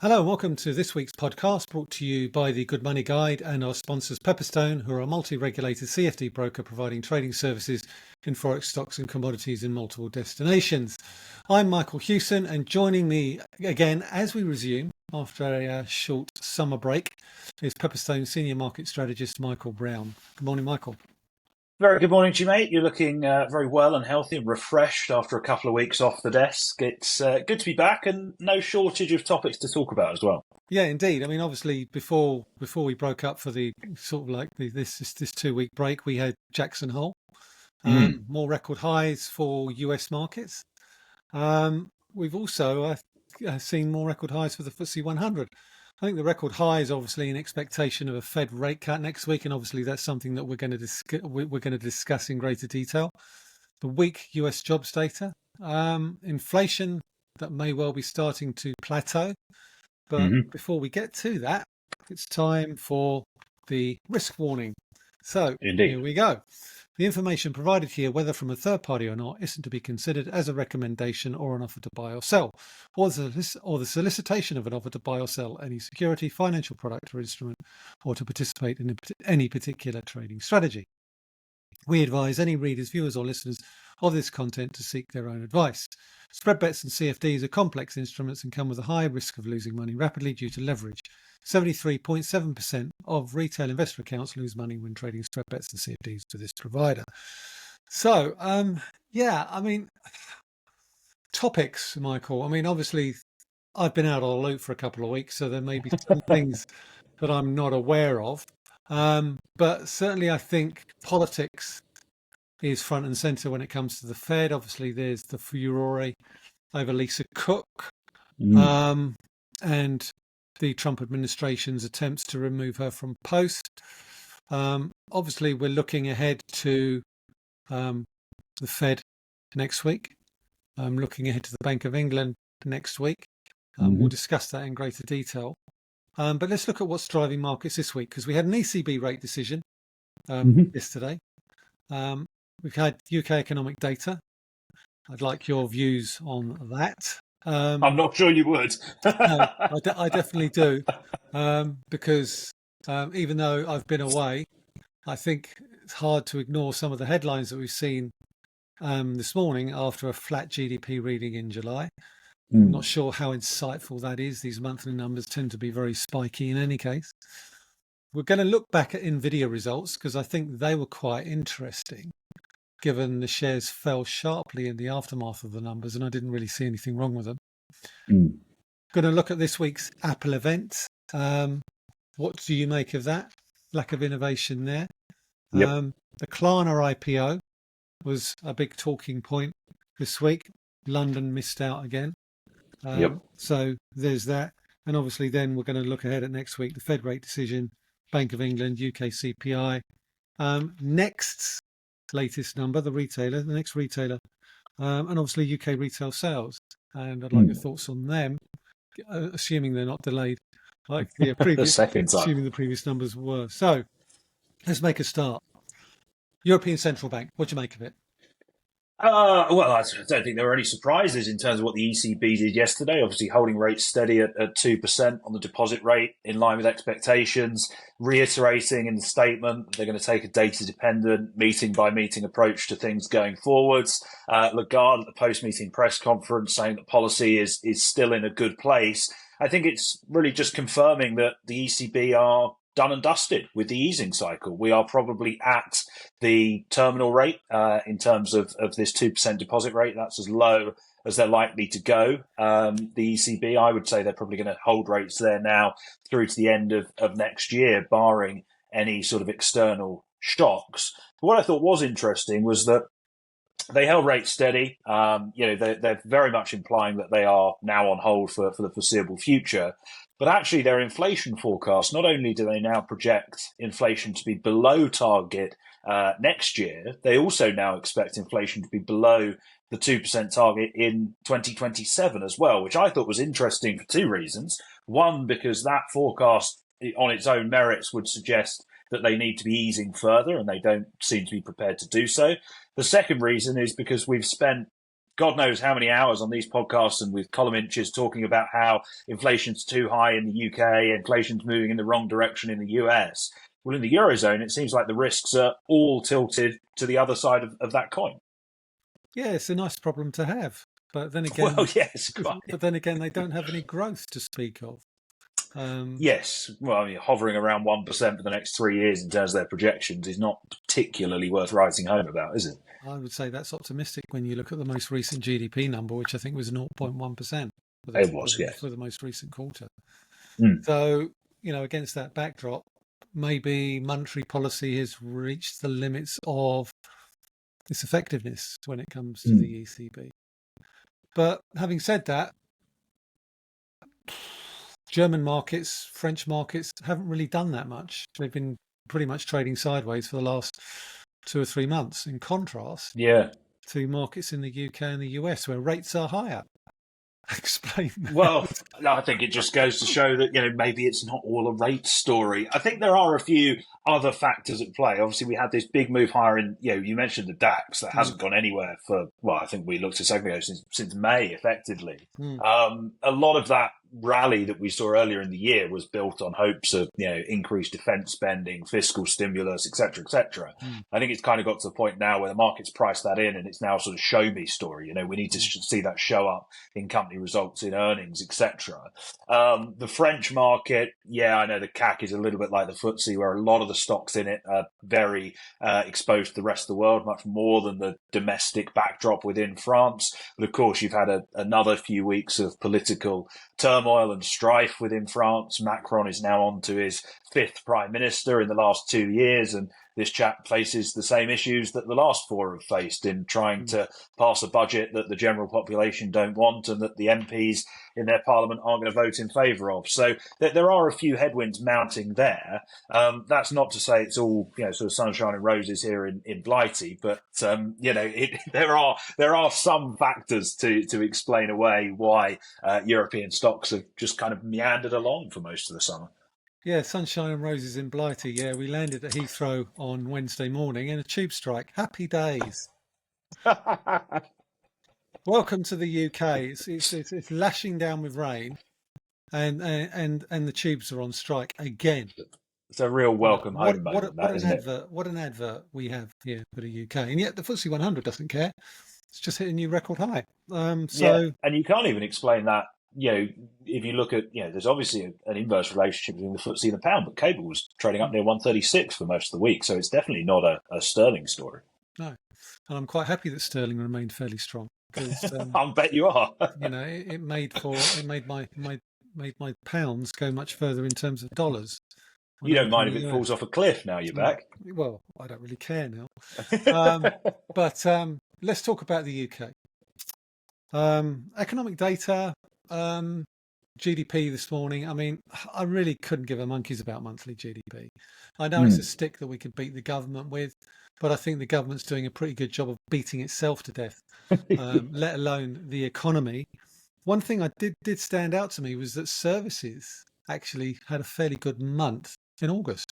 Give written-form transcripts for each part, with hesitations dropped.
Hello, and welcome to this week's podcast brought to you by the Good Money Guide and our sponsors Pepperstone, who are a multi-regulated CFD broker providing trading services in forex stocks and commodities in multiple destinations. I'm Michael Hewson, and joining me again as we resume after a short summer break is Pepperstone Senior Market Strategist Michael Brown. Good morning, Michael. Very good morning to you, mate. You're looking very well and healthy and refreshed after a couple of weeks off the desk. It's good to be back and no shortage of topics to talk about as well. Yeah, indeed. I mean, obviously, before we broke up for the sort of like this 2 week break, we had Jackson Hole, more record highs for US markets. We've also seen more record highs for the FTSE 100. I think the record high is obviously in expectation of a Fed rate cut next week, and obviously that's something that we're going to discuss in greater detail. The weak US jobs data, inflation that may well be starting to plateau. But before we get to that, it's time for the risk warning. So Indeed. Here we go. The information provided here, whether from a third party or not, isn't to be considered as a recommendation or an offer to buy or sell, or the solicitation of an offer to buy or sell any security, financial product or instrument, or to participate in any particular trading strategy. We advise any readers, viewers or listeners of this content to seek their own advice. Spread bets and CFDs are complex instruments and come with a high risk of losing money rapidly due to leverage. 73.7% of retail investor accounts lose money when trading spread bets and CFDs to this provider. So, topics, Michael. I mean, obviously, I've been out on the loop for a couple of weeks, so there may be some things that I'm not aware of. But certainly, I think politics is front and center when it comes to the Fed. Obviously, there's the furore over Lisa Cook and the Trump administration's attempts to remove her from post. Obviously, we're looking ahead to the Fed next week. I'm looking ahead to the Bank of England next week. We'll discuss that in greater detail. But let's look at what's driving markets this week, because we had an ECB rate decision yesterday. We've had UK economic data. I'd like your views on that. I'm not sure you would. No, I definitely do, because even though I've been away, I think it's hard to ignore some of the headlines that we've seen this morning after a flat GDP reading in July. I'm not sure how insightful that is. These monthly numbers tend to be very spiky in any case. We're going to look back at Nvidia results because I think they were quite interesting, given the shares fell sharply in the aftermath of the numbers, and I didn't really see anything wrong with them. Going to look at this week's Apple event. What do you make of that? Lack of innovation there. The Klarna IPO was a big talking point this week. London missed out again. So there's that. And obviously then we're going to look ahead at next week, the Fed rate decision, Bank of England, UK CPI. Next latest number, the next retailer, and obviously UK retail sales. And I'd like your thoughts on them, assuming they're not delayed like the previous, assuming the previous numbers were. So let's make a start. European Central Bank, what do you make of it? Well, I don't think there were any surprises in terms of what the ECB did yesterday. Obviously, holding rates steady at 2% on the deposit rate, in line with expectations, reiterating in the statement they're going to take a data-dependent, meeting-by-meeting approach to things going forwards. Lagarde at the post-meeting press conference saying that policy is still in a good place. I think it's really just confirming that the ECB are done and dusted with the easing cycle. We are probably at the terminal rate in terms of this 2% deposit rate. That's as low as they're likely to go. The ECB, I would say they're probably going to hold rates there now through to the end of next year, barring any sort of external shocks. What I thought was interesting was that they held rates steady. They're very much implying that they are now on hold for the foreseeable future. But actually, their inflation forecast, not only do they now project inflation to be below target next year, they also now expect inflation to be below the 2% target in 2027 as well, which I thought was interesting for two reasons. One, because that forecast on its own merits would suggest that they need to be easing further, and they don't seem to be prepared to do so. The second reason is because we've spent God knows how many hours on these podcasts and with column inches talking about how inflation's too high in the UK, inflation's moving in the wrong direction in the US. Well, in the Eurozone, it seems like the risks are all tilted to the other side of that coin. Yeah, it's a nice problem to have. But then again, Well, yes, quite. but then again, they don't have any growth to speak of. Yes, well, I mean, hovering around 1% for the next 3 years in terms of their projections is not particularly worth writing home about, is it? I would say that's optimistic when you look at the most recent GDP number, which I think was 0.1% It was, yes. for the most recent quarter. Mm. So, against that backdrop, maybe monetary policy has reached the limits of its effectiveness when it comes to the ECB. But having said that, German markets, French markets haven't really done that much. They've been pretty much trading sideways for the last 2 or 3 months, in contrast to markets in the UK and the US where rates are higher. Explain that. Well, I think it just goes to show that, maybe it's not all a rate story. I think there are a few other factors at play. Obviously, we had this big move higher in, you mentioned the DAX that hasn't gone anywhere for, I think we looked at Segmio since May, effectively. A lot of that rally that we saw earlier in the year was built on hopes of, increased defence spending, fiscal stimulus, et cetera, et cetera. I think it's kind of got to the point now where the market's priced that in and it's now sort of show me story. We need to see that show up in company results, in earnings, etc. The French market, I know the CAC is a little bit like the FTSE, where a lot of the stocks in it are very exposed to the rest of the world, much more than the domestic backdrop within France. But of course, you've had another few weeks of political turmoil and strife within France. Macron is now on to his 5th prime minister in the last 2 years, and this chap faces the same issues that the last 4 have faced in trying to pass a budget that the general population don't want and that the MPs in their parliament aren't going to vote in favour of. So there are a few headwinds mounting there. That's not to say it's all sort of sunshine and roses here in Blighty, but there are some factors to explain away why European stocks have just kind of meandered along for most of the summer. Yeah, sunshine and roses in Blighty. Yeah, we landed at Heathrow on Wednesday morning in a tube strike. Happy days. Welcome to the UK. It's lashing down with rain, and the tubes are on strike again. It's a real welcome home moment, what an advert we have here for the UK, and yet the FTSE 100 doesn't care. It's just hit a new record high. And you can't even explain that. If you look at, there's obviously an inverse relationship between the FTSE and the pound, but cable was trading up near 136 for most of the week, so it's definitely not a sterling story. No, and I'm quite happy that sterling remained fairly strong because I bet you are. it made my pounds go much further in terms of dollars. You don't mind if it falls off a cliff now you're back? Well, I don't really care now. But let's talk about the UK. Economic data, GDP this morning. I mean, I really couldn't give a monkeys about monthly GDP. I know it's a stick that we could beat the government with, but I think the government's doing a pretty good job of beating itself to death, let alone the economy. One thing I did stand out to me was that services actually had a fairly good month in August.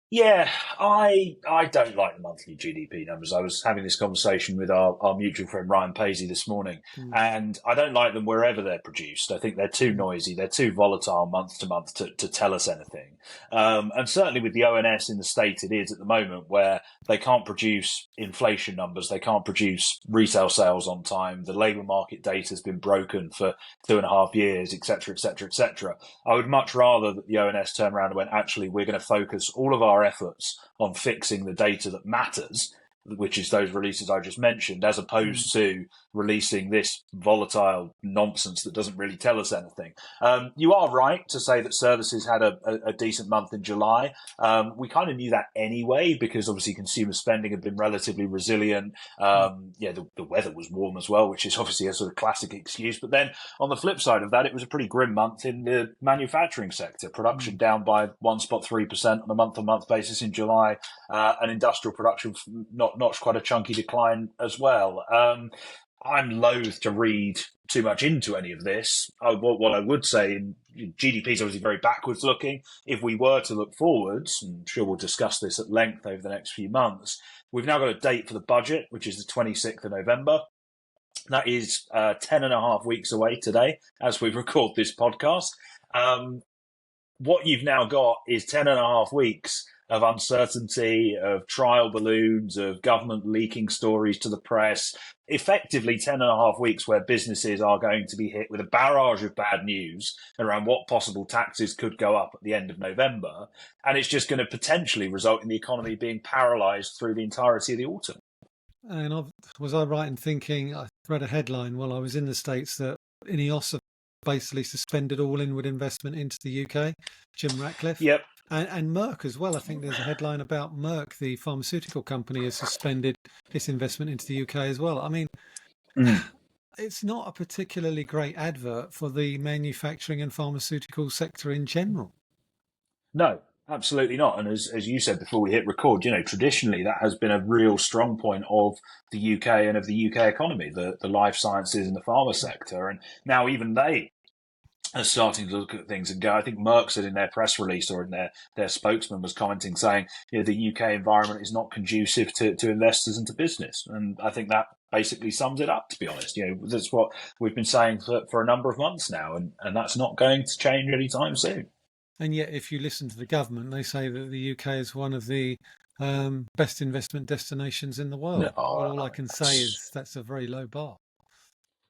Yeah, I don't like the monthly GDP numbers. I was having this conversation with our mutual friend Ryan Paisley this morning, and I don't like them wherever they're produced. I think they're too noisy. They're too volatile month to month to tell us anything. And certainly with the ONS in the state it is at the moment, where they can't produce inflation numbers, they can't produce retail sales on time, the labour market data has been broken for 2.5 years, et cetera, et cetera, et cetera. I would much rather that the ONS turn around and went, actually, we're going to focus all of our efforts on fixing the data that matters, which is those releases I just mentioned, as opposed to releasing this volatile nonsense that doesn't really tell us anything. You are right to say that services had a decent month in July. We kind of knew that anyway, because obviously consumer spending had been relatively resilient. The weather was warm as well, which is obviously a sort of classic excuse. But then on the flip side of that, it was a pretty grim month in the manufacturing sector. Production down by 1.3% on a month-on-month basis in July, and industrial production notched quite a chunky decline as well. I'm loath to read too much into any of this. What I would say, GDP is obviously very backwards looking. If we were to look forwards, and I'm sure we'll discuss this at length over the next few months, we've now got a date for the budget, which is the 26th of November. That is 10 and a half weeks away today as we record this podcast. What you've now got is 10 and a half weeks of uncertainty, of trial balloons, of government leaking stories to the press, effectively 10 and a half weeks where businesses are going to be hit with a barrage of bad news around what possible taxes could go up at the end of November. And it's just going to potentially result in the economy being paralysed through the entirety of the autumn. And was I right in thinking, I read a headline while I was in the States that INEOS have basically suspended all inward investment into the UK, Jim Ratcliffe? Yep. And Merck as well. I think there's a headline about Merck, the pharmaceutical company, has suspended its investment into the UK as well. I mean, it's not a particularly great advert for the manufacturing and pharmaceutical sector in general. No, absolutely not. And as you said before we hit record, traditionally that has been a real strong point of the UK and of the UK economy, the life sciences and the pharma sector. And now even they are starting to look at things and go. I think Merck said in their press release, or in their spokesman was commenting, saying the UK environment is not conducive to investors and to business. And I think that basically sums it up, to be honest. That's what we've been saying for a number of months now, and that's not going to change anytime soon. And yet, if you listen to the government, they say that the UK is one of the best investment destinations in the world. No, all I can say is that's a very low bar.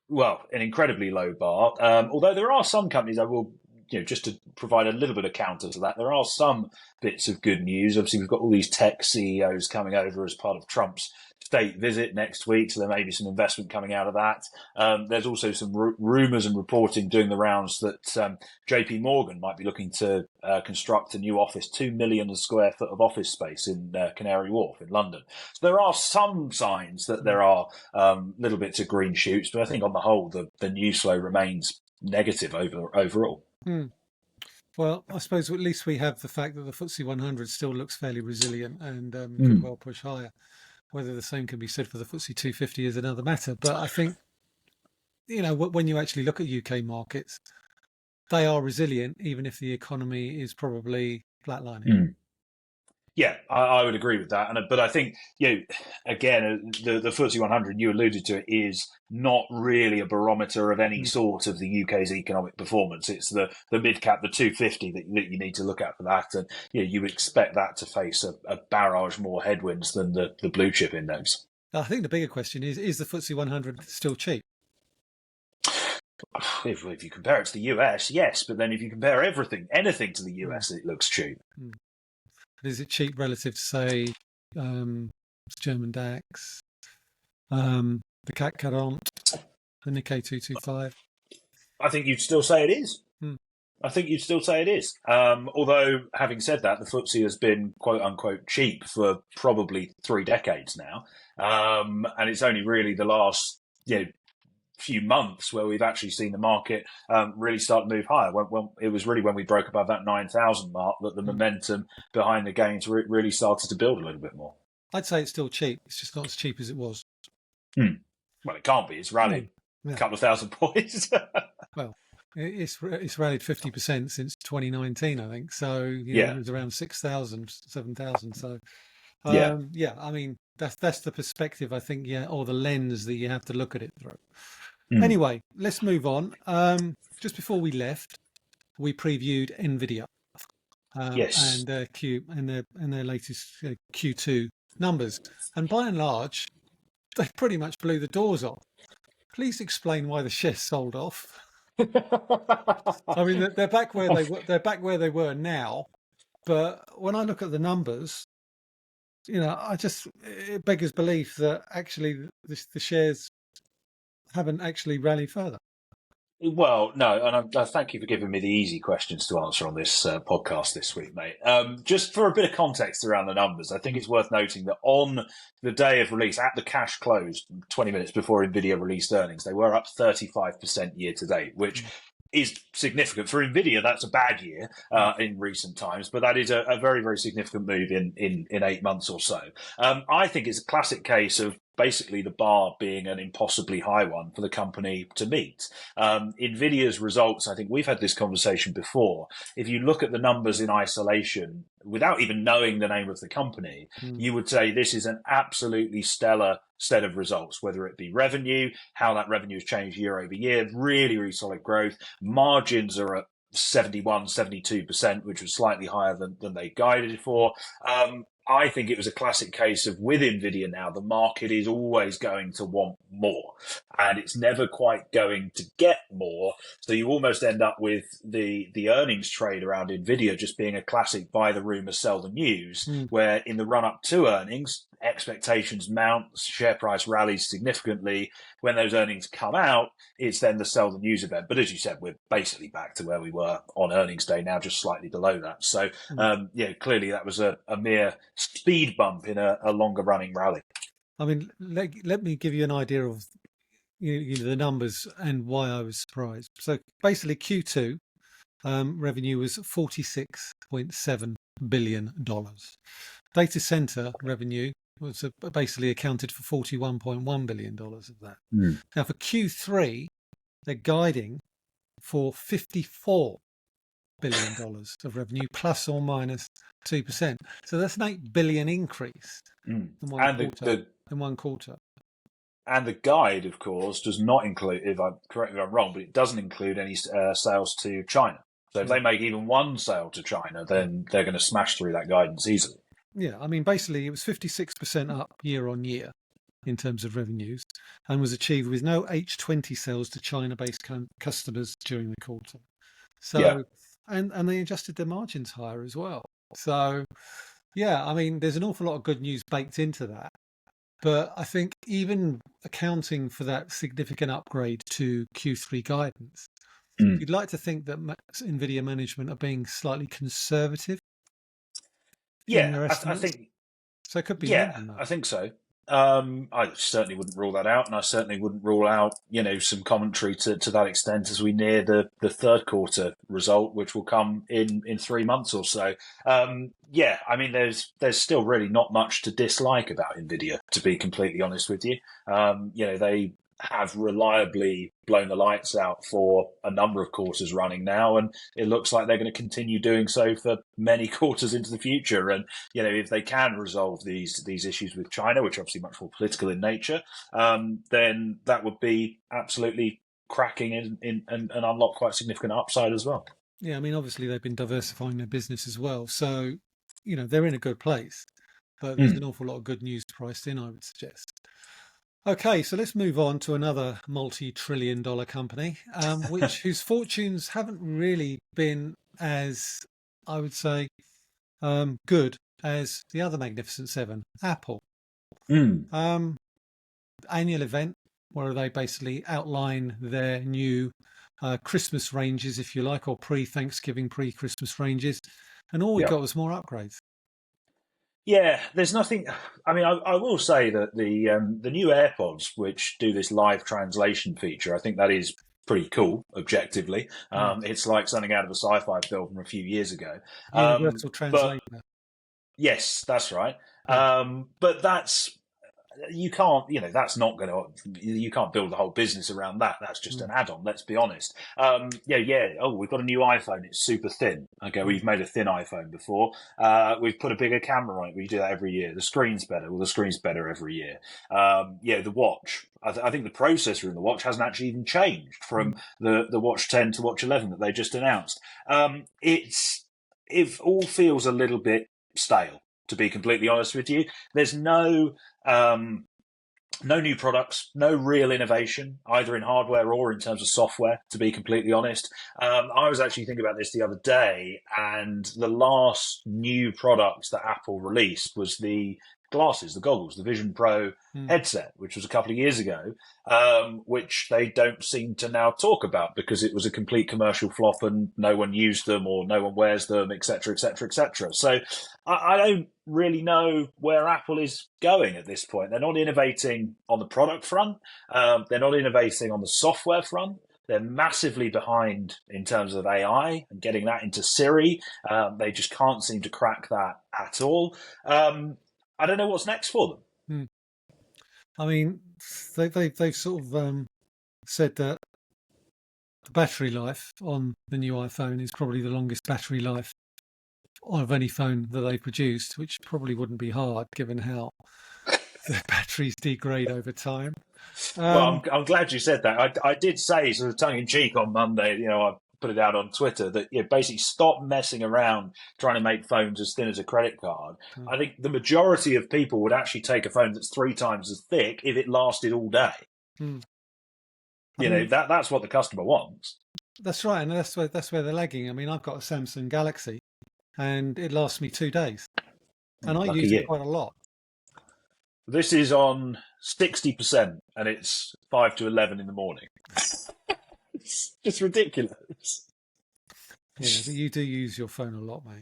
Well, an incredibly low bar. Although there are some companies, I will, just to provide a little bit of counter to that, there are some bits of good news. Obviously, we've got all these tech CEOs coming over as part of Trump's state visit next week, so there may be some investment coming out of that. There's also some rumours and reporting doing the rounds that JP Morgan might be looking to construct a new office, 2 million square foot of office space in Canary Wharf in London. So there are some signs that there are little bits of green shoots, but I think on the whole, the news flow remains negative overall. Well, I suppose at least we have the fact that the FTSE 100 still looks fairly resilient and could well push higher. Whether the same can be said for the FTSE 250 is another matter. But I think, when you actually look at UK markets, they are resilient, even if the economy is probably flatlining. Yeah, I would agree with that. But I think, again, the FTSE 100, you alluded to it, is not really a barometer of any sort of the UK's economic performance. It's the mid-cap, the 250 that you need to look at for that. And you would expect that to face a barrage more headwinds than the blue chip index. I think the bigger question is the FTSE 100 still cheap? If you compare it to the US, yes. But then if you compare anything to the US, it looks cheap. Is it cheap relative to, say, German DAX, the CAC 40, the Nikkei 225? I think you'd still say it is. I think you'd still say it is. Although, having said that, the FTSE has been quote unquote cheap for probably 3 decades now, and it's only really the last few months where we've actually seen the market really start to move higher. When it was really when we broke above that 9,000 mark that the momentum behind the gains really started to build a little bit more. I'd say it's still cheap. It's just not as cheap as it was. Well, it can't be. It's rallied a couple of thousand points. Well, it's rallied 50% since 2019, I think. So it was around 6,000, 7,000. So I mean that's the perspective, I think, or the lens that you have to look at it through. Anyway, let's move on. Just before we left, we previewed Nvidia and their latest Q2 numbers, and by and large, they pretty much blew the doors off. Please explain why the shares sold off. I mean, they're back where they were. They're back where they were now, but when I look at the numbers, it beggars belief that actually the shares haven't actually rallied further. Well, no, and I thank you for giving me the easy questions to answer on this podcast this week, mate. Just for a bit of context around the numbers, I think it's worth noting that on the day of release, at the cash close, 20 minutes before Nvidia released earnings, they were up 35% year to date, which is significant. For Nvidia, that's a bad year in recent times, but that is a very, very significant move in 8 months or so. I think it's a classic case of basically the bar being an impossibly high one for the company to meet. Nvidia's results, I think we've had this conversation before. If you look at the numbers in isolation, without even knowing the name of the company, you would say this is an absolutely stellar set of results, whether it be revenue, how that revenue has changed year over year, really, really solid growth. Margins are at 71, 72%, which was slightly higher than they guided for. I think it was a classic case of with Nvidia now, the market is always going to want more and it's never quite going to get more. So you almost end up with the earnings trade around Nvidia just being a classic buy the rumor, sell the news, where in the run up to earnings, expectations mount, share price rallies significantly. When those earnings come out, it's then the sell the news event. But as you said, we're basically back to where we were on earnings day now, just slightly below that. So, clearly that was a mere speed bump in a longer running rally. I mean, let me give you an idea of the numbers and why I was surprised. So basically Q2 revenue was $46.7 billion. Data center revenue was basically accounted for $41.1 billion of that. Now for Q3, they're guiding for $54 billion of revenue, plus or minus 2%. So that's an 8 billion increase in one quarter. And the guide, of course, does not include, correct me if I'm wrong, but it doesn't include any sales to China. So if they make even one sale to China, then they're going to smash through that guidance easily. Yeah, I mean, basically, it was 56% up year on year in terms of revenues and was achieved with no H20 sales to China-based customers during the quarter. So, and they adjusted their margins higher as well. So, yeah, I mean, there's an awful lot of good news baked into that. But I think even accounting for that significant upgrade to Q3 guidance, you'd like to think that Nvidia management are being slightly conservative. Yeah, I think. So it could be more than that. I think so. I certainly wouldn't rule that out, and I certainly wouldn't rule out, some commentary to that extent as we near the third quarter result, which will come in 3 months or so. I mean, there's still really not much to dislike about Nvidia, to be completely honest with you. They have reliably blown the lights out for a number of quarters running now, and it looks like they're going to continue doing so for many quarters into the future. And if they can resolve these issues with China, which are obviously much more political in nature, then that would be absolutely cracking and unlock quite significant upside as well. Yeah, I mean, obviously they've been diversifying their business as well, so they're in a good place. But there's an awful lot of good news priced in, I would suggest. Okay, so let's move on to another multi-trillion-dollar company, whose fortunes haven't really been as, I would say, good as the other Magnificent Seven, Apple. Annual event where they basically outline their new Christmas ranges, if you like, or pre-Thanksgiving, pre-Christmas ranges, and all we got was more upgrades. Yeah, there's nothing. I mean, I will say that the new AirPods, which do this live translation feature, I think that is pretty cool. Objectively, it's like something out of a sci-fi film from a few years ago. Universal translator. Yes, that's right. But that's you can't, that's not going to, you can't build the whole business around that. That's just an add-on, let's be honest. Oh, we've got a new iPhone. It's super thin. Okay, we've made a thin iPhone before. We've put a bigger camera on it. We do that every year. The screen's better. Well, the screen's better every year. The watch. I think the processor in the watch hasn't actually even changed from the Watch 10 to Watch 11 that they just announced. It all feels a little bit stale, to be completely honest with you. There's no new products, no real innovation, either in hardware or in terms of software, to be completely honest. I was actually thinking about this the other day, and the last new product that Apple released was the glasses, the goggles, the Vision Pro headset, which was a couple of years ago, which they don't seem to now talk about because it was a complete commercial flop and no one used them or no one wears them, etc., etc., etc. So I don't really know where Apple is going at this point. They're not innovating on the product front. They're not innovating on the software front. They're massively behind in terms of AI and getting that into Siri. They just can't seem to crack that at all. I don't know what's next for them. I mean, they've sort of said that the battery life on the new iPhone is probably the longest battery life of any phone that they've produced, which probably wouldn't be hard given how the batteries degrade over time. Well, Um, I'm glad you said that. I did say, sort of tongue in cheek on Monday, I put it out on Twitter that basically stop messing around trying to make phones as thin as a credit card. uh, I think the majority of people would actually take a phone that's 3 times as thick if it lasted all day. hmm. I mean, That's what the customer wants. that's right, and that's where they're lagging. I mean, I've got a Samsung Galaxy, and it lasts me 2 days, and I Lucky use it you. quite a lot. This is on 60%, and it's 5 to 11 in the morning. It's just ridiculous. Yeah, but you do use your phone a lot, mate.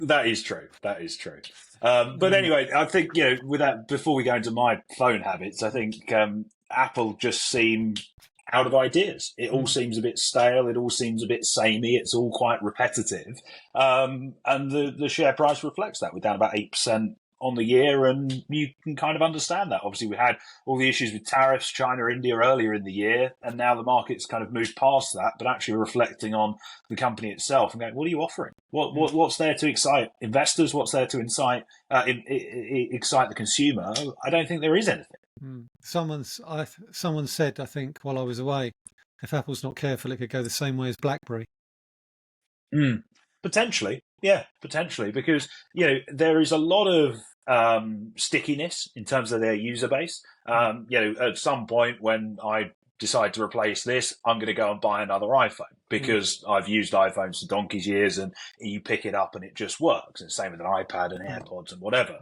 That is true. That is true. But Um, anyway, I think with that, before we go into my phone habits, I think Apple just seem out of ideas. It all mm, seems a bit stale. It all seems a bit samey. It's all quite repetitive, and the share price reflects that. We're down about 8% on the year, and you can kind of understand that. Obviously, we had all the issues with tariffs, China, India earlier in the year, and now the market's kind of moved past that, but actually reflecting on the company itself and going, what are you offering? mm, What's there to excite investors? What's there to excite the consumer? I don't think there is anything. someone said, I think, while I was away, if Apple's not careful, it could go the same way as BlackBerry. Mm. Potentially, yeah, potentially, because there is a lot of stickiness in terms of their user base. At some point when I decide to replace this, I'm going to go and buy another iPhone Mm, because I've used iPhones for donkey's years, and you pick it up and it just works. And same with an iPad and mm, AirPods and whatever.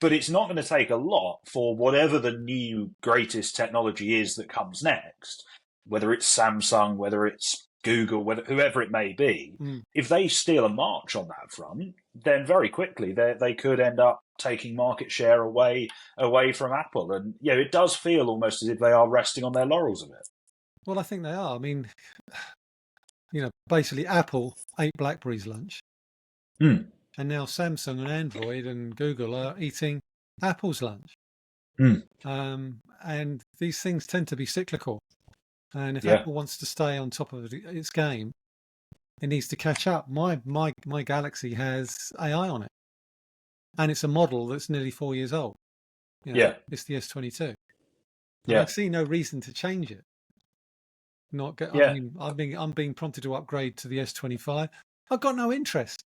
But it's not going to take a lot for whatever the new greatest technology is that comes next, whether it's Samsung, whether it's Google, whoever it may be. mm. If they steal a march on that front, then very quickly they could end up taking market share away from Apple. And it does feel almost as if they are resting on their laurels a bit. Well, I think they are. I mean, basically Apple ate BlackBerry's lunch, Mm, and now Samsung and Android and Google are eating Apple's lunch. mm, And these things tend to be cyclical. And if yeah, Apple wants to stay on top of its game, it needs to catch up. My Galaxy has AI on it, and it's a model that's nearly 4 years old. yeah, It's the S22, and I yeah, see no reason to change it. Not get. I yeah. mean, I'm being prompted to upgrade to the S25. I've got no interest.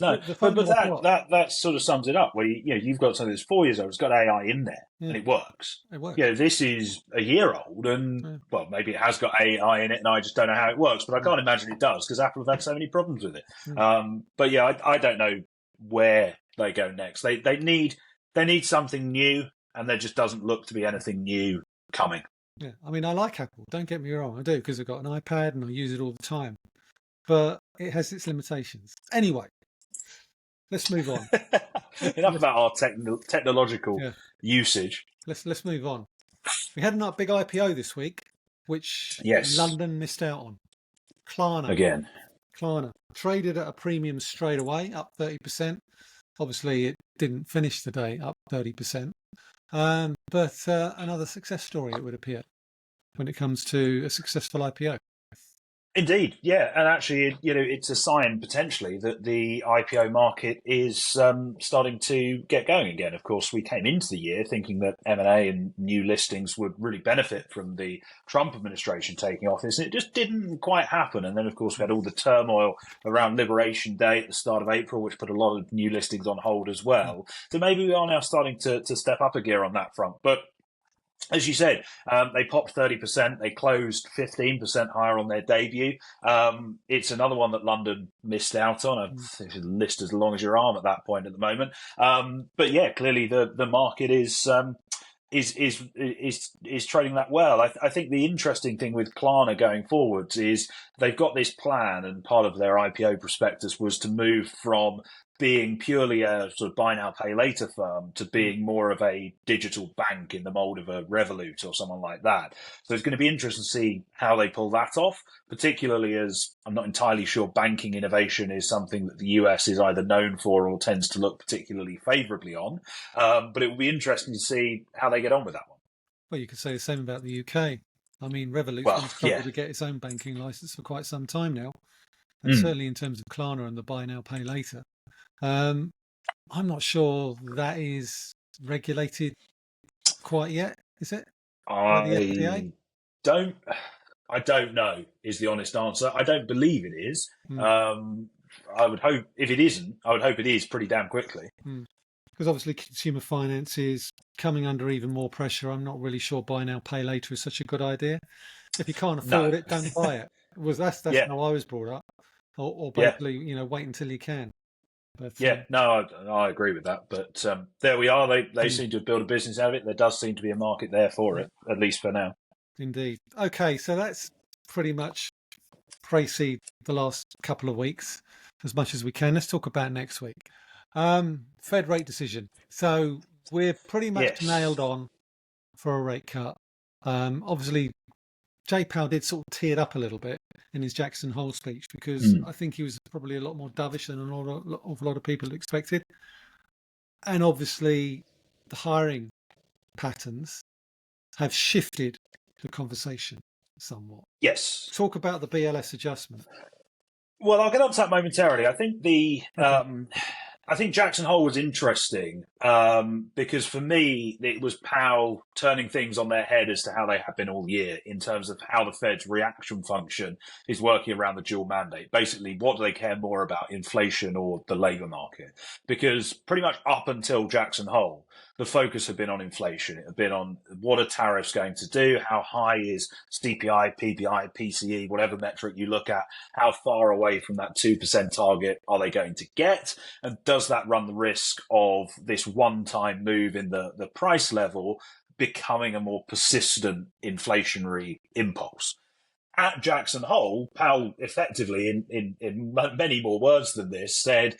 No, The but phone that I've got, that sort of sums it up. Where you've got something that's 4 years old, it's got AI in there, yeah, and it works. it works. This is a year old, and Yeah, well, maybe it has got AI in it, and I just don't know how it works. But I mm, can't imagine it does because Apple have had so many problems with it. mm, But yeah, I don't know where they go next. They need something new, and there just doesn't look to be anything new coming. yeah. I mean, I like Apple. Don't get me wrong, I do because I've got an iPad and I use it all the time. But it has its limitations. Anyway, let's move on. Enough Let's, about our technological yeah, usage. let's move on. We had a big IPO this week, which Yes, London missed out on. Klarna. again. Klarna traded at a premium straight away, up 30%. Obviously, it didn't finish the day up 30%. But another success story, it would appear, when it comes to a successful IPO. Indeed, yeah, and actually, it's a sign potentially that the IPO market is starting to get going again. Of course, we came into the year thinking that M&A and new listings would really benefit from the Trump administration taking office, and it just didn't quite happen. And then, of course, we had all the turmoil around Liberation Day at the start of April, which put a lot of new listings on hold as well. So maybe we are now starting to step up a gear on that front, but as you said, they popped 30%. They closed 15% higher on their debut. It's another one that London missed out on. Mm. I think it's a list as long as your arm at that point at the moment. But yeah, clearly the market is trading that well. I think the interesting thing with Klarna going forwards is they've got this plan, and part of their IPO prospectus was to move from being purely a sort of buy now pay later firm to Mm. being more of a digital bank in the mold of a Revolut or someone like that. So it's going to be interesting to see how they pull that off, particularly as I'm not entirely sure banking innovation is something that the US is either known for or tends to look particularly favourably on. But it will be interesting to see how they get on with that one. Well, you could say the same about the UK. I mean, Revolut's Well, been struggled yeah. to get its own banking license for quite some time now, and Mm. certainly in terms of Klarna and the buy now, pay later. Um, I'm not sure that is regulated quite yet, is it, by the FDA? I don't. I don't know is the honest answer. I don't believe it is. Hmm. Um, I would hope if it isn't, I would hope it is pretty damn quickly. Because obviously consumer finance is coming under even more pressure. I'm not really sure buy now, pay later is such a good idea. If you can't No. afford it, don't buy it. That's Yeah. how I was brought up. Or Yeah. basically, wait until you can. But Yeah. No, I agree with that. But there we are. They mm, seem to have built a business out of it. There does seem to be a market there for yeah, it, at least for now. indeed. Okay, so that's pretty much précede the last couple of weeks as much as we can. Let's talk about next week. Fed rate decision. So we're pretty much nailed Yes. on for a rate cut. Obviously, Jay Powell did sort of tee it up a little bit in his Jackson Hole speech because Mm. I think he was probably a lot more dovish than an awful lot of people expected. And obviously, the hiring patterns have shifted the conversation somewhat. Yes. Talk about the BLS adjustment. Well, I'll get on to that momentarily. I think Okay. I think Jackson Hole was interesting because for me it was Powell turning things on their head as to how they have been all year in terms of how the Fed's reaction function is working around the dual mandate. Basically, what do they care more about, inflation or the labour market? Because pretty much up until Jackson Hole, the focus had been on inflation. It had been on what are tariffs going to do? How high is CPI, PPI, PCE, whatever metric you look at? How far away from that 2% target are they going to get? And does that run the risk of this one-time move in the price level becoming a more persistent inflationary impulse? At Jackson Hole, Powell effectively, in many more words than this, said,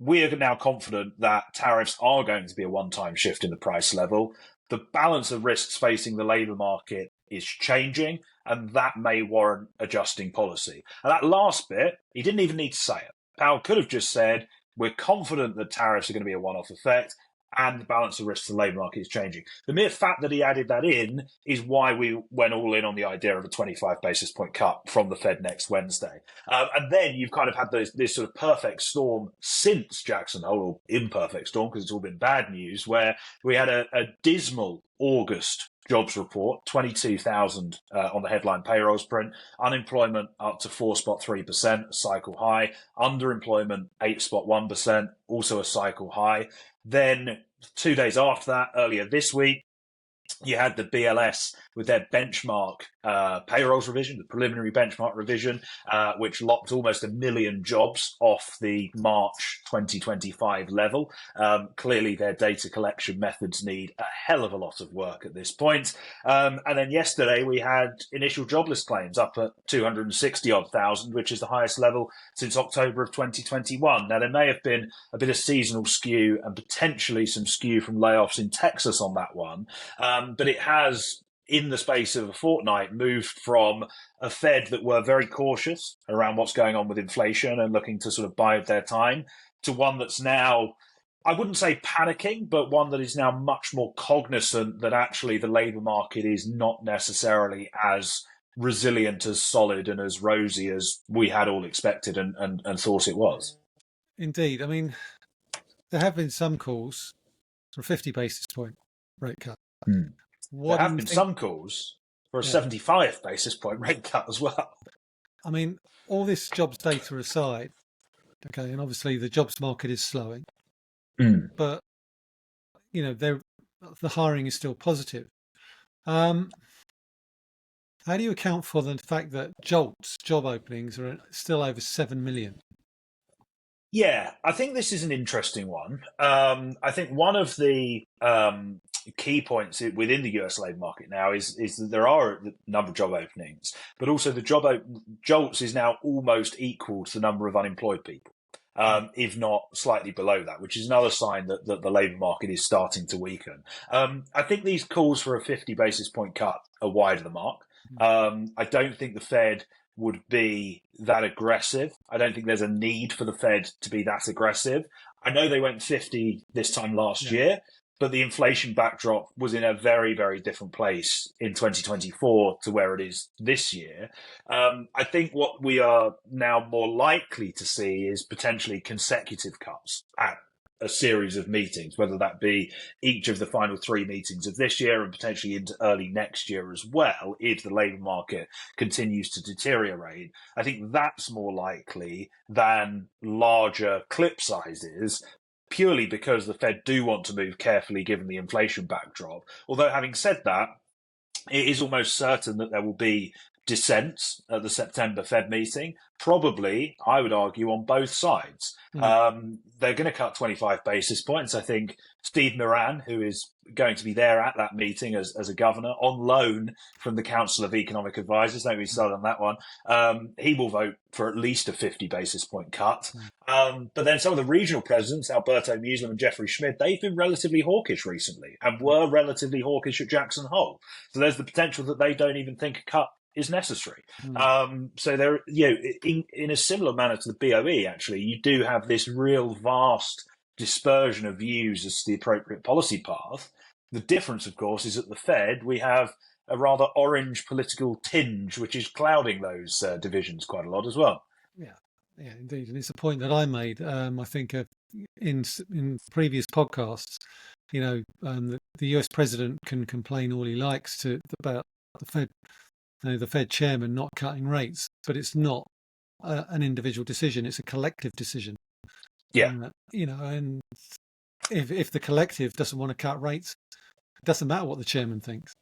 we are now confident that tariffs are going to be a one-time shift in the price level. The balance of risks facing the labour market is changing, and that may warrant adjusting policy. And that last bit, he didn't even need to say it. Powell could have just said, we're confident that tariffs are going to be a one-off effect, and the balance of risks to the labour market is changing. The mere fact that he added that in is why we went all in on the idea of a 25 basis point cut from the Fed next Wednesday. And then you've kind of had this sort of perfect storm since Jackson Hole, or imperfect storm, because it's all been bad news, where we had a dismal August jobs report, 22,000 on the headline payrolls print, unemployment up to 4.3%, cycle high, underemployment 8.1%, also a cycle high. Then 2 days after that, earlier this week, you had the BLS with their benchmark payrolls revision, the preliminary benchmark revision, which locked almost 1 million jobs off the March 2025 level. Clearly, their data collection methods need a hell of a lot of work at this point. And then yesterday, we had initial jobless claims up at 260 odd thousand, which is the highest level since October of 2021. Now, there may have been a bit of seasonal skew and potentially some skew from layoffs in Texas on that one. But it has, in the space of a fortnight, moved from a Fed that were very cautious around what's going on with inflation and looking to sort of bide their time to one that's now, I wouldn't say panicking, but one that is now much more cognizant that actually the labour market is not necessarily as resilient, as solid and as rosy as we had all expected and thought it was. Indeed. I mean, there have been some calls for a 50 basis point rate cut. Hmm. There What do have you been think? some calls for a Yeah. 75 basis point rate cut as well. I mean, all this jobs data aside, okay, and obviously the jobs market is slowing, Mm. but the hiring is still positive. Um, how do you account for the fact that JOLTS job openings are still over 7 million? Yeah, I think this is an interesting one. I think one of the key points within the US labour market now is that there are a number of job openings, but also the JOLTS is now almost equal to the number of unemployed people, if not slightly below that, which is another sign that the labour market is starting to weaken. I think these calls for a 50 basis point cut are wide of the mark. I don't think the Fed would be that aggressive. I don't think there's a need for the Fed to be that aggressive. I know they went 50 this time last Yeah. year, but the inflation backdrop was in a very, very different place in 2024 to where it is this year. I think what we are now more likely to see is potentially consecutive cuts at a series of meetings, whether that be each of the final three meetings of this year and potentially into early next year as well, if the labour market continues to deteriorate. I think that's more likely than larger clip sizes, purely because the Fed do want to move carefully given the inflation backdrop. Although, having said that, it is almost certain that there will be dissents at the September Fed meeting, probably, I would argue, on both sides. They're going to cut 25 basis points. I think Steve Moran, who is going to be there at that meeting as a governor on loan from the Council of Economic Advisors, don't be started on that one, he will vote for at least a 50 basis point cut. But then some of the regional presidents, Alberto Museum and Jeffrey Schmid, they've been relatively hawkish recently and were relatively hawkish at Jackson Hole. So there's the potential that they don't even think a cut is necessary. So there, in a similar manner to the BOE, actually, you do have this real vast dispersion of views as to the appropriate policy path. The difference, of course, is at the Fed, we have a rather orange political tinge, which is clouding those divisions quite a lot as well. Yeah, indeed. And it's a point that I made, I think, in previous podcasts. The US president can complain all he likes about the Fed, the Fed chairman not cutting rates, but it's not an individual decision; it's a collective decision. Yeah. And if the collective doesn't want to cut rates, it doesn't matter what the chairman thinks.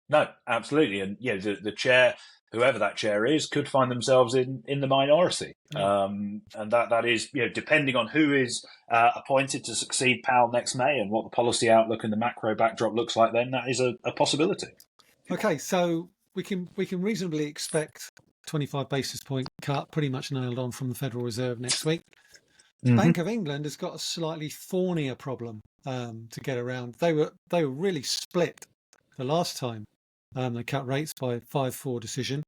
No, absolutely. And the chair, whoever that chair is, could find themselves in the minority. And that is, depending on who is appointed to succeed Powell next May and what the policy outlook and the macro backdrop looks like then, that is a possibility. Okay, so we can reasonably expect 25 basis point cut pretty much nailed on from the Federal Reserve next week. The Bank of England has got a slightly thornier problem to get around. They were really split the last time they cut rates by 5-4 decision.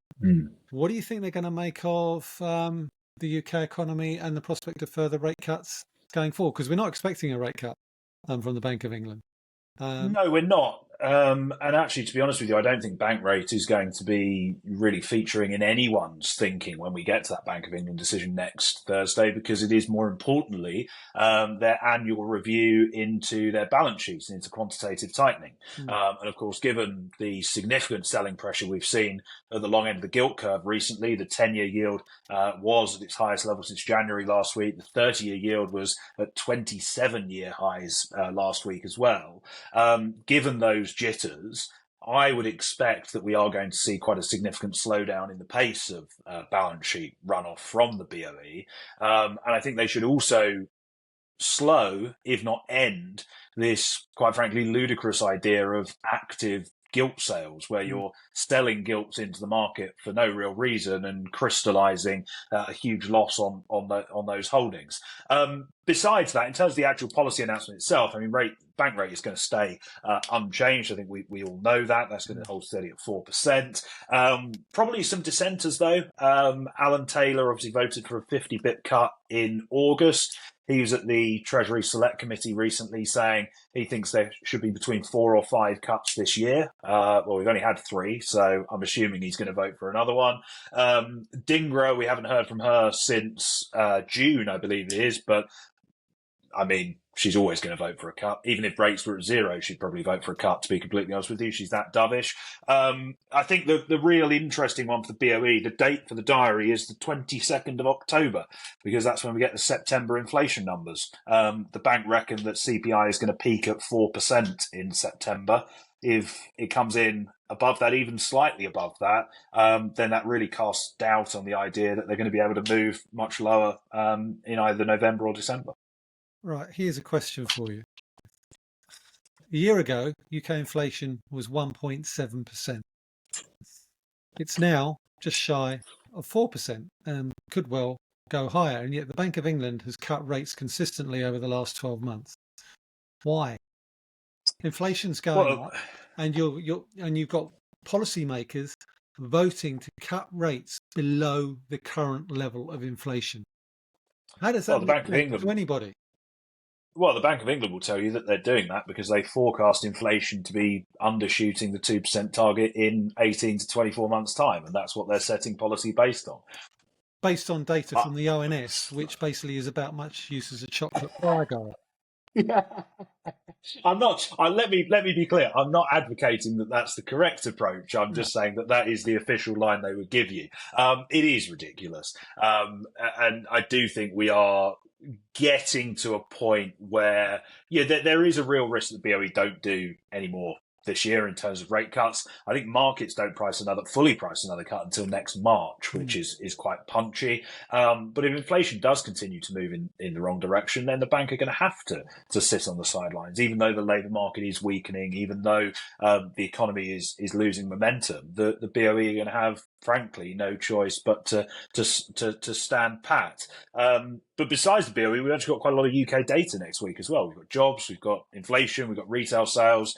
What do you think they're going to make of the UK economy and the prospect of further rate cuts going forward? Because we're not expecting a rate cut from the Bank of England. No, we're not. And actually, to be honest with you, I don't think bank rate is going to be really featuring in anyone's thinking when we get to that Bank of England decision next Thursday, because it is more importantly their annual review into their balance sheets and into quantitative tightening. And of course, given the significant selling pressure we've seen at the long end of the gilt curve recently, the 10-year yield was at its highest level since January last week. The 30-year yield was at 27-year highs last week as well. Given those jitters, I would expect that we are going to see quite a significant slowdown in the pace of balance sheet runoff from the BOE. And I think they should also slow, if not end, this, quite frankly, ludicrous idea of active gilt sales, where you're selling gilts into the market for no real reason and crystallizing a huge loss on those holdings. Besides that, in terms of the actual policy announcement itself, I mean, bank rate is going to stay unchanged. I think we all know that. That's going to hold steady at 4%. Probably some dissenters, though. Alan Taylor obviously voted for a 50 bip cut in August. He was at the Treasury Select Committee recently saying he thinks there should be between 4 or 5 cuts this year. Well, we've only had 3, so I'm assuming he's going to vote for another one. Dingra, we haven't heard from her since June, I believe it is, but I mean, she's always going to vote for a cut. Even if rates were at 0, she'd probably vote for a cut, to be completely honest with you. She's that dovish. I think the real interesting one for the BOE, the date for the diary is the 22nd of October, because that's when we get the September inflation numbers. The bank reckon that CPI is going to peak at 4% in September. If it comes in above that, even slightly above that, then that really casts doubt on the idea that they're going to be able to move much lower in either November or December. Right, here's a question for you. A year ago, UK inflation was 1.7%. It's now just shy of 4% and could well go higher. And yet the Bank of England has cut rates consistently over the last 12 months. Why? Inflation's going up, and you've got policymakers voting to cut rates below the current level of inflation. How does that make sense to anybody? Well, the Bank of England will tell you that they're doing that because they forecast inflation to be undershooting the 2% target in 18 to 24 months' time, and that's what they're setting policy based on. Based on data Uh, from the ONS, which basically is about much use as a chocolate bar guy. I'm not. Let me be clear. I'm not advocating that that's the correct approach. I'm No. just saying that that is the official line they would give you. It is ridiculous, and I do think we are getting to a point where, yeah, there is a real risk that BOE don't do any more this year in terms of rate cuts. I think markets don't fully price another cut until next March, which Mm. is quite punchy. But if inflation does continue to move in the wrong direction, then the bank are going to have to sit on the sidelines, even though the labour market is weakening, even though the economy is losing momentum. The BOE are going to have, frankly, no choice but to stand pat. But besides the BOE, we've actually got quite a lot of UK data next week as well. We've got jobs, we've got inflation, we've got retail sales.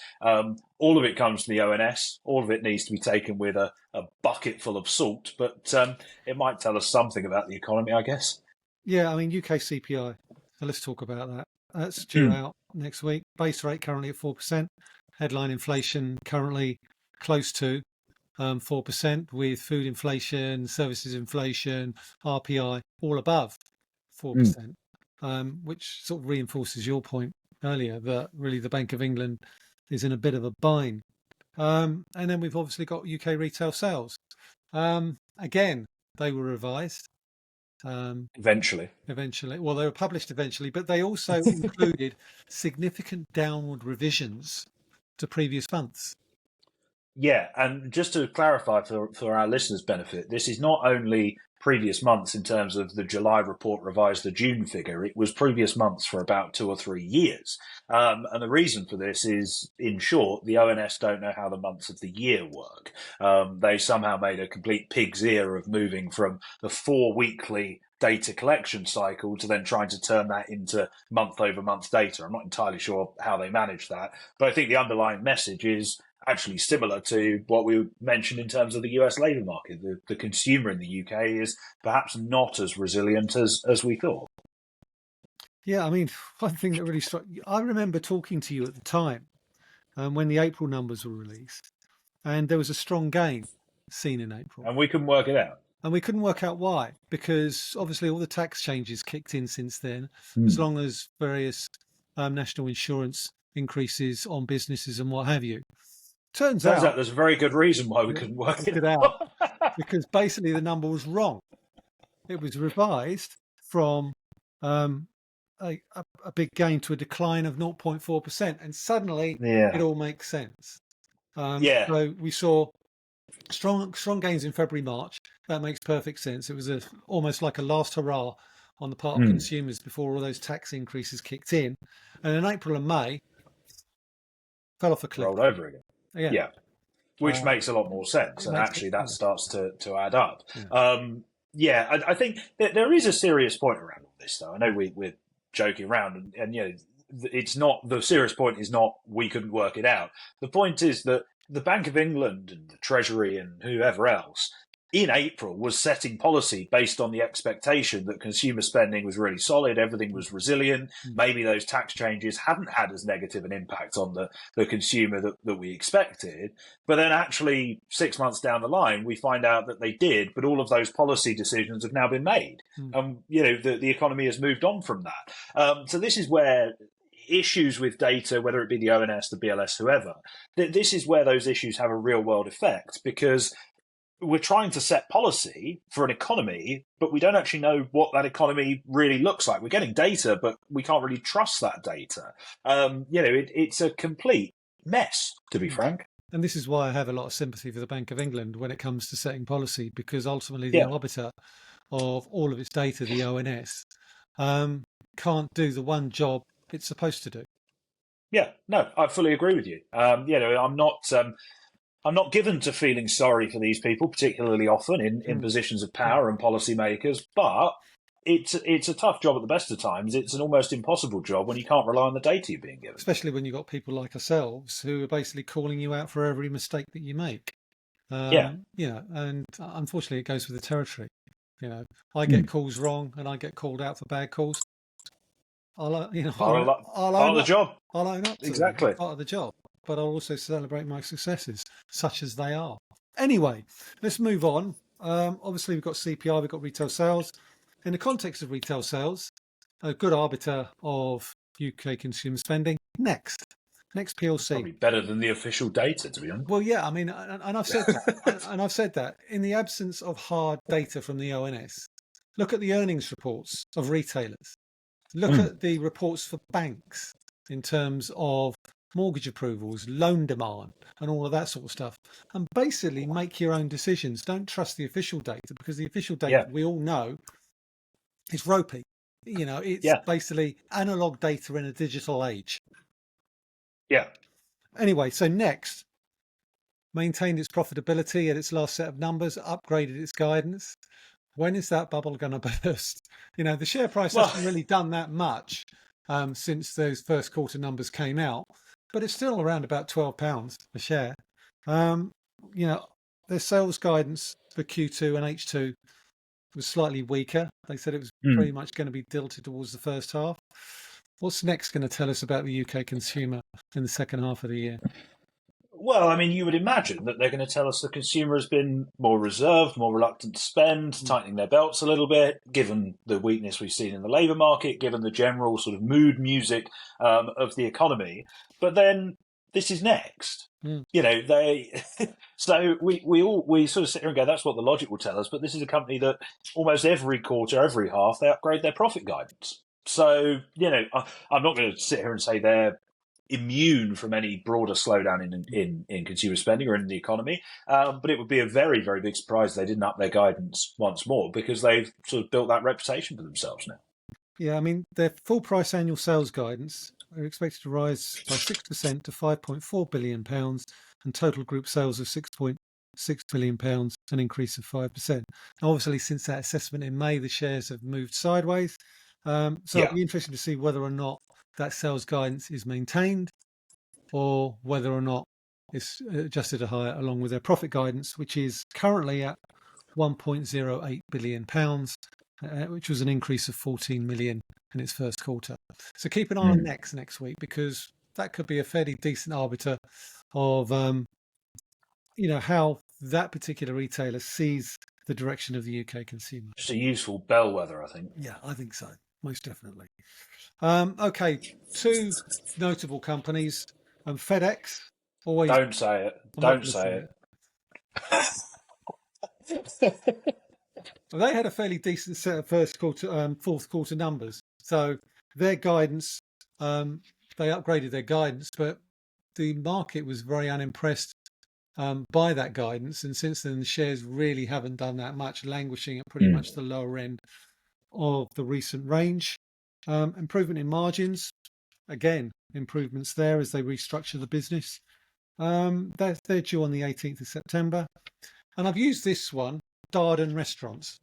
All of it comes from the ONS. All of it needs to be taken with a bucket full of salt, but it might tell us something about the economy, I guess. Yeah, I mean, UK CPI. So let's talk about that. That's due Mm. out next week. Base rate currently at 4%. Headline inflation currently close to 4%, with food inflation, services inflation, RPI all above Mm. 4%, which sort of reinforces your point earlier that really the Bank of England is in a bit of a bind. And then we've obviously got UK retail sales. Again, they were revised Eventually. eventually. Well, they were published eventually, but they also included significant downward revisions to previous months. Yeah, and just to clarify for our listeners' benefit, this is not only previous months in terms of the July report revised the June figure, it was previous months for about 2 or 3 years. And the reason for this is, in short, the ONS don't know how the months of the year work. They somehow made a complete pig's ear of moving from the 4 weekly data collection cycle to then trying to turn that into month over month data. I'm not entirely sure how they managed that, but I think the underlying message is actually similar to what we mentioned in terms of the US labour market. The consumer in the UK is perhaps not as resilient as we thought. Yeah, I mean, one thing that really struck me, I remember talking to you at the time when the April numbers were released, and there was a strong gain seen in April. And we couldn't work it out. And we couldn't work out why, because obviously all the tax changes kicked in since then, as Hmm. long as various national insurance increases on businesses and what have you. Turns Turns out out, there's a very good reason why we yeah, couldn't work work it it out, out. because basically the number was wrong. It was revised from um, a big gain to a decline of 0.4%, and suddenly it Yeah. all makes sense. Yeah. So we saw strong gains in February, March. That makes perfect sense. It was almost like a last hurrah on the part of Hmm. consumers before all those tax increases kicked in. And in April and May, fell off a cliff. Rolled over again. Yeah, Yeah. Which makes a lot more sense. it And makes it. actually, that Yeah, starts to add up. yeah. Yeah, I think that there is a serious point around all this, though. I know we're joking around, and you know, it's not the serious point is not we couldn't work it out. The point is that the Bank of England and the Treasury and whoever else in April was setting policy based on the expectation that consumer spending was really solid, everything was resilient. Mm. Maybe those tax changes hadn't had as negative an impact on the consumer that we expected. But then actually 6 months down the line, we find out that they did, but all of those policy decisions have now been made. Mm. And, you know, the economy has moved on from that. So this is where issues with data, whether it be the ONS, the BLS, whoever, this is where those issues have a real world effect because we're trying to set policy for an economy, but we don't actually know what that economy really looks like. We're getting data, but we can't really trust that data. You know, it's a complete mess, to be Mm. frank. And this is why I have a lot of sympathy for the Bank of England when it comes to setting policy, because ultimately the Yeah, arbiter of all of its data, the ONS, um, can't do the one job it's supposed to do. yeah, no, I fully agree with you. You know, I'm not given to feeling sorry for these people, particularly often in Mm. positions of Mm. power and policymakers, but it's a tough job at the best of times. It's an almost impossible job when you can't rely on the data you're being given. Especially when you've got people like ourselves who are basically calling you out for every mistake that you make. Yeah. And unfortunately, it goes with the territory. I get Mm. calls wrong, and I get called out for bad calls. Part of, part of the job. I'll own up to them. Exactly. Part of the job, but I'll also celebrate my successes, such as they are. Anyway, let's move on. Obviously, we've got CPI, we've got retail sales. In the context of retail sales, a good arbiter of UK consumer spending. Next PLC. Probably better than the official data, to be honest. Well, yeah, I mean, and I've said that, and I've said that in the absence of hard data from the ONS, look at the earnings reports of retailers. Look at the reports for banks in terms of mortgage approvals, loan demand, and all of that sort of stuff. And basically make your own decisions. Don't trust the official data, because the official data, we all know, is ropey. It's basically analog data in a digital age. Yeah. Anyway, so Next maintained its profitability at its last set of numbers, upgraded its guidance. When is that bubble going to burst? The share price hasn't really done that much since those first quarter numbers came out, but it's still around about £12 a share. Their sales guidance for Q2 and H2 was slightly weaker. They said it was pretty much going to be tilted towards the first half. What's Next going to tell us about the UK consumer in the second half of the year? Well, I mean, you would imagine that they're going to tell us the consumer has been more reserved, more reluctant to spend, tightening their belts a little bit, given the weakness we've seen in the labour market, given the general sort of mood music of the economy. But then this is Next. So we sort of sit here and go, that's what the logic will tell us. But this is a company that almost every quarter, every half, they upgrade their profit guidance. So, I'm not going to sit here and say they're immune from any broader slowdown in consumer spending or in the economy. But it would be a very, very big surprise if they didn't up their guidance once more, because they've sort of built that reputation for themselves now. Yeah, I mean, their full price annual sales guidance are expected to rise by 6% to £5.4 billion and total group sales of £6.6 billion, an increase of 5%. Now, obviously, since that assessment in May, the shares have moved sideways. It'll be interesting to see whether or not that sales guidance is maintained, or whether or not it's adjusted higher along with their profit guidance, which is currently at £1.08 billion, which was an increase of 14 million in its first quarter. So keep an eye on next week, because that could be a fairly decent arbiter of how that particular retailer sees the direction of the UK consumer. Just a useful bellwether, I think. Yeah, I think so. Most definitely. Okay, two notable companies. FedEx. Always. Don't say it. Don't say it. Well, they had a fairly decent set of fourth quarter numbers. So their guidance, they upgraded their guidance, but the market was very unimpressed by that guidance. And since then, the shares really haven't done that much, languishing at pretty much the lower end of the recent range. Improvement in margins, again, improvements there as they restructure the business. They're due on the 18th of September. And I've used this one, Darden Restaurants.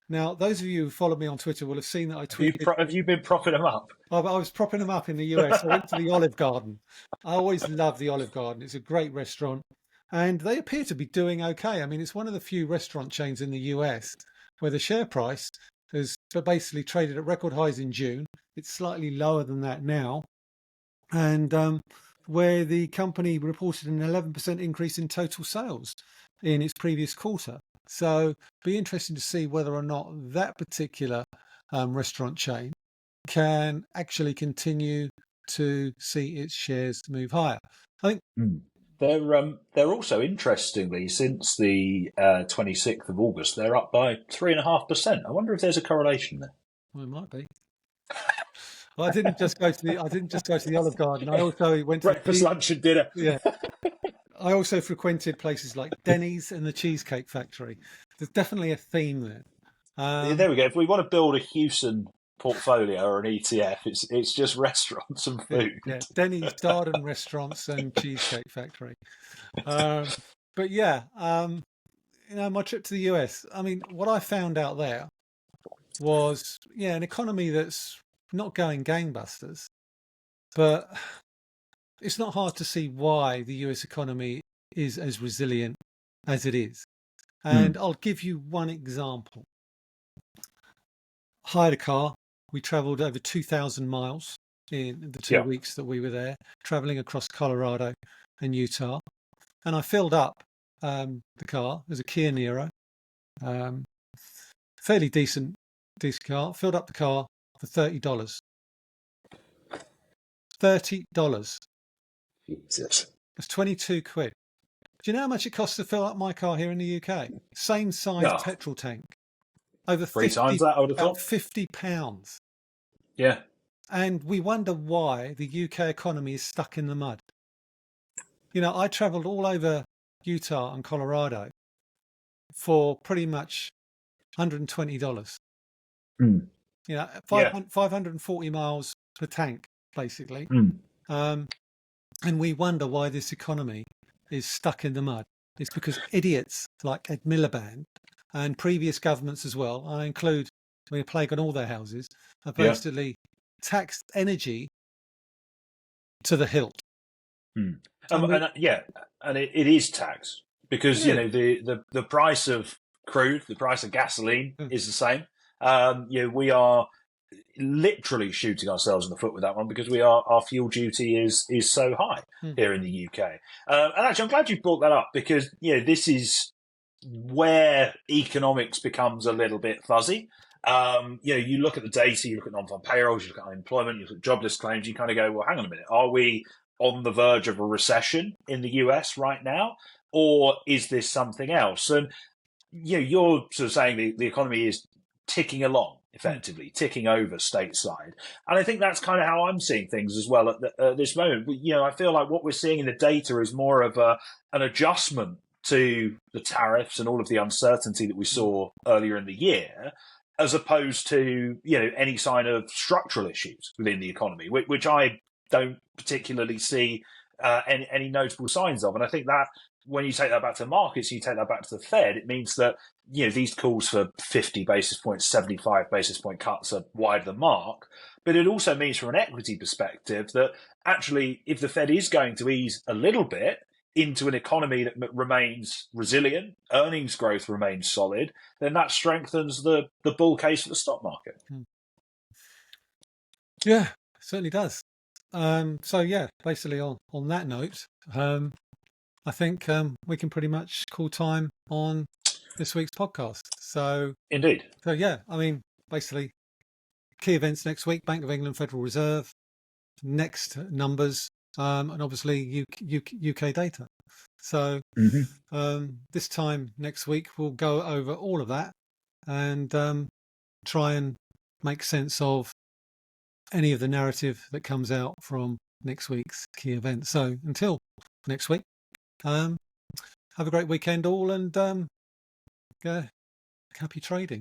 Now, those of you who follow me on Twitter will have seen that I tweeted. Have you been propping them up? I was propping them up in the US. I went to the Olive Garden. I always love the Olive Garden. It's a great restaurant. And they appear to be doing okay. I mean, it's one of the few restaurant chains in the US where the share price has basically traded at record highs in June. It's slightly lower than that now. And where the company reported an 11% increase in total sales in its previous quarter. So be interesting to see whether or not that particular restaurant chain can actually continue to see its shares move higher. I think they're also, interestingly, since the 26th of August, they're up by 3.5%. I wonder if there's a correlation there. Well, it might be. I didn't just go to the Olive Garden. I also went to breakfast, lunch, and dinner. Yeah. I also frequented places like Denny's and the Cheesecake Factory. There's definitely a theme there. There we go. If we want to build a Hewson portfolio or an ETF, it's just restaurants and food. Yeah. Denny's, Darden Restaurants, and Cheesecake Factory. But yeah, my trip to the US. I mean, what I found out there was, an economy that's not going gangbusters, but it's not hard to see why the US economy is as resilient as it is. And I'll give you one example. Hired a car, we travelled over 2,000 miles in the 2 Yeah. weeks that we were there, travelling across Colorado and Utah. And I filled up the car. It was a Kia Niro, fairly decent car. Filled up the car for $30. $30. Jesus. That's 22 quid. Do you know how much it costs to fill up my car here in the UK? Same size Yeah. petrol tank. Over 3 times that, I would have about thought. £50. Yeah. And we wonder why the UK economy is stuck in the mud. You know, I travelled all over Utah and Colorado for pretty much $120. Mm. You know, Yeah. 540 miles per tank, basically. Mm. And we wonder why this economy is stuck in the mud. It's because idiots like Ed Miliband and previous governments as well, I include, we're plague on all their houses, have Yeah. basically taxed energy to the hilt. Mm. And it is tax because Yeah. the price of crude, the price of gasoline Mm. is the same. We are literally shooting ourselves in the foot with that one because our fuel duty is so high here in the UK. And actually, I'm glad you brought that up because this is where economics becomes a little bit fuzzy. You look at the data, you look at non-farm payrolls, you look at unemployment, you look at jobless claims, you kind of go, well, hang on a minute, are we on the verge of a recession in the US right now, or is this something else? And you're sort of saying the economy is ticking along, effectively ticking over stateside, and I think that's kind of how I'm seeing things as well at this moment. I feel like what we're seeing in the data is more of an adjustment to the tariffs and all of the uncertainty that we saw earlier in the year, as opposed to any sign of structural issues within the economy, which I don't particularly see any notable signs of. And I think that when you take that back to markets, you take that back to the Fed, it means that these calls for 50 basis points, 75 basis point cuts are wide of the mark. But it also means from an equity perspective that actually, if the Fed is going to ease a little bit into an economy that remains resilient, earnings growth remains solid, then that strengthens the bull case for the stock market. Yeah, certainly does. So yeah, basically on that note, I think we can pretty much call time on this week's podcast. So Indeed. So yeah, I mean, basically, key events next week: Bank of England, Federal Reserve, next numbers, and obviously UK data. So this time next week we'll go over all of that and try and make sense of any of the narrative that comes out from next week's key events. So until next week, have a great weekend all, and happy trading.